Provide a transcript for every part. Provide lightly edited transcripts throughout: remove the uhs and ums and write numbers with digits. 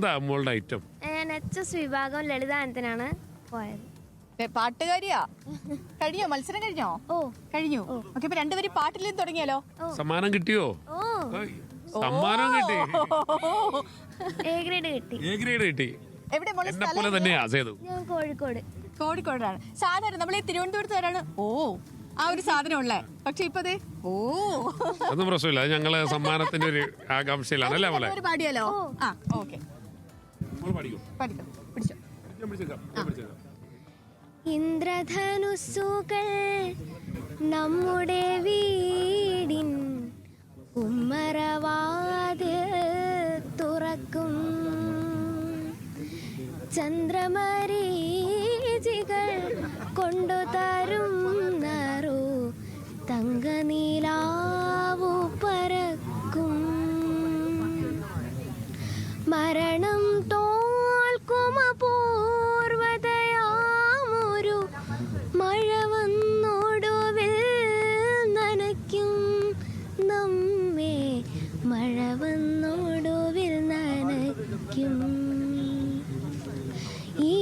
എന്താ മോളുടെ item? NHS വിഭാഗം ലളിതാനത്തിനാണ് പോയത്. പാട്ടുകാരിയാ. കഴിഞ്ഞോ? മത്സരം കഴിഞ്ഞോ? ഓ കഴിഞ്ഞു. ഓക്കെ, ഇപ്പൊ രണ്ടുപേരും പാട്ടിൽ തുടങ്ങിയാലോ? സമ്മാനം കിട്ടിയോ? ഓ സമ്മാനം കിട്ടി. A ഗ്രേഡ് കിട്ടി. A ഗ്രേഡ് കിട്ടി. എവിടെ മോളെ? എന്നെ പോലെ തന്നെയാ സേതു. ഞാൻ കോഴിക്കോട്. കോഴിക്കോടാണ്. സാധാരണ നമ്മൾ ഈ തിരുവനന്തപുരത്തുകാരാണ് ആ ഒരു സാധനം ഉള്ളേ. പക്ഷെ ഇപ്പൊ ഒന്നും പ്രശ്നമില്ല. ഞങ്ങള് സമ്മാനത്തിന്റെ ഒരു ആകാംക്ഷയിലാണ് അല്ലേ മോളെ? പാടിയാലോ? ആ ഓക്കെ, പഠിക്കും. പിടിച്ചോ. ഇന്ദ്രധനുസ്സുകൾ നമ്മുടെ വീടിൻ ഉമ്മറവാതിൽ തുറക്കും. ചന്ദ്രമരീചികൾ കൊണ്ടുതരും നറു തങ്കനീലാവു പറക്കും. മരണം തോൽക്കും അപൂർവതയാമൊരു മഴ വന്നൊടുവിൽ നനയ്ക്കും നമ്മെ. മഴ വന്നൊടുവിൽ നനയ്ക്കും. ഈ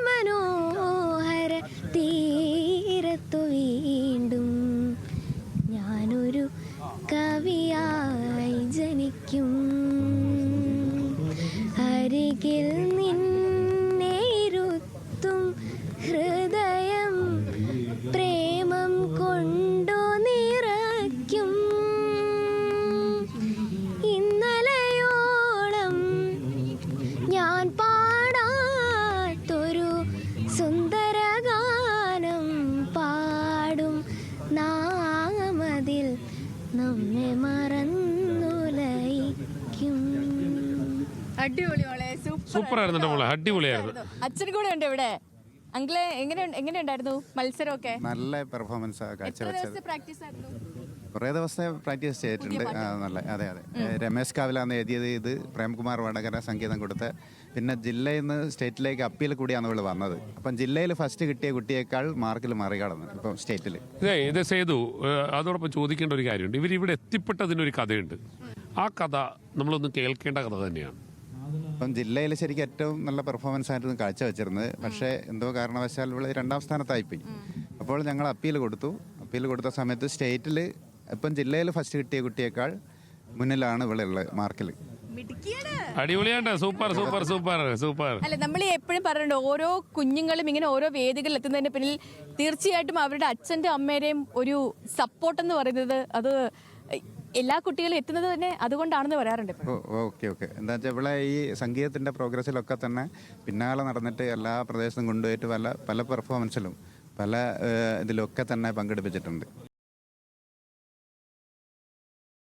മനോഹര തീരത്തു വീണ്ടും ഞാനൊരു കവിയായി ജനിക്കും. അരികിൽ നിന്നിരുത്തും ഹൃദയം പ്രേമം കൊണ്ടു നിറയ്ക്കും. ഇന്നലെയോളം ഞാൻ പാടാത്തൊരു സുന്ദരഗാനം പാടും നാമതിൽ നമ്മെ മറന്നുലയിക്കും. അടിപൊളി മോളെ, സൂപ്പർ ആയിരുന്നു മോളെ, അടിപൊളിയായിരുന്നു. അച്ഛൻ കൂടെ ഉണ്ട് ഇവിടെ. അങ്കിളെ എങ്ങനെയുണ്ടായിരുന്നു മത്സരമൊക്കെ? നല്ല പെർഫോമൻസ് കാഴ്ചവെച്ചത്. പ്രാക്ടീസ് ആയിരുന്നു? കുറേ ദിവസത്തെ പ്രാക്ടീസ് ചെയ്തിട്ടുണ്ട്. നല്ല, അതെ. രമേശ് കാവിലാണ് എഴുതിയത്. ഇത് പ്രേംകുമാർ വടകര സംഗീതം കൊടുത്ത്. പിന്നെ ജില്ലയിൽ നിന്ന് സ്റ്റേറ്റിലേക്ക് അപ്പീൽ കൂടിയാണ് ഇവള് വന്നത്. അപ്പം ജില്ലയിൽ ഫസ്റ്റ് കിട്ടിയ കുട്ടിയേക്കാൾ മാർക്കിൽ മറികടന്നു ഇപ്പം സ്റ്റേറ്റിൽ. ഇത് സേതു, അതോടൊപ്പം ചോദിക്കേണ്ട ഒരു കാര്യമുണ്ട്. ഇവരിവിടെ എത്തിപ്പെട്ടതിനൊരു കഥയുണ്ട്. ആ കഥ നമ്മളൊന്ന് കേൾക്കേണ്ട കഥ തന്നെയാണ്. അപ്പം ജില്ലയിൽ ശരിക്കും ഏറ്റവും നല്ല പെർഫോമൻസ് ആയിരുന്നു കാഴ്ചവെച്ചിരുന്നത്. പക്ഷേ എന്തോ കാരണവശാൽ ഇവള് 2ാം സ്ഥാനത്തായിപ്പോയി. അപ്പോൾ ഞങ്ങൾ അപ്പീൽ കൊടുത്ത സമയത്ത് സ്റ്റേറ്റിൽ ഇപ്പം ജില്ലയിൽ ഫസ്റ്റ് കിട്ടിയ കുട്ടിയേക്കാൾ മുന്നിലാണ് ഇവളുള്ളത് മാർക്കിൽ. അടിപൊളിയാണ്ട്. Super super super super. അല്ല, നമ്മൾ എപ്പോഴും പറയുന്നുണ്ട് ഓരോ കുഞ്ഞുങ്ങളും ഇങ്ങനെ ഓരോ വേദികളിൽ എത്തുന്നതിന് പിന്നിൽ തീർച്ചയായിട്ടും അവരുടെ അച്ഛൻ്റെ അമ്മേരെയും ഒരു സപ്പോർട്ട് എന്ന് പറയുന്നത് അത് എല്ലാ കുട്ടികളും എത്തുന്നത് തന്നെ അതുകൊണ്ടാണെന്ന് പറയാറുണ്ട്. ഓക്കെ. എന്താ വെച്ചാൽ ഇവിടെ ഈ സംഗീതത്തിൻ്റെ പ്രോഗ്രസ്സിലൊക്കെ തന്നെ പിന്നാലെ നടന്നിട്ട് എല്ലാ പ്രദേശത്തും കൊണ്ടുപോയിട്ട് പല പെർഫോമൻസിലും പല ഇതിലൊക്കെ തന്നെ പങ്കെടുപ്പിച്ചിട്ടുണ്ട്.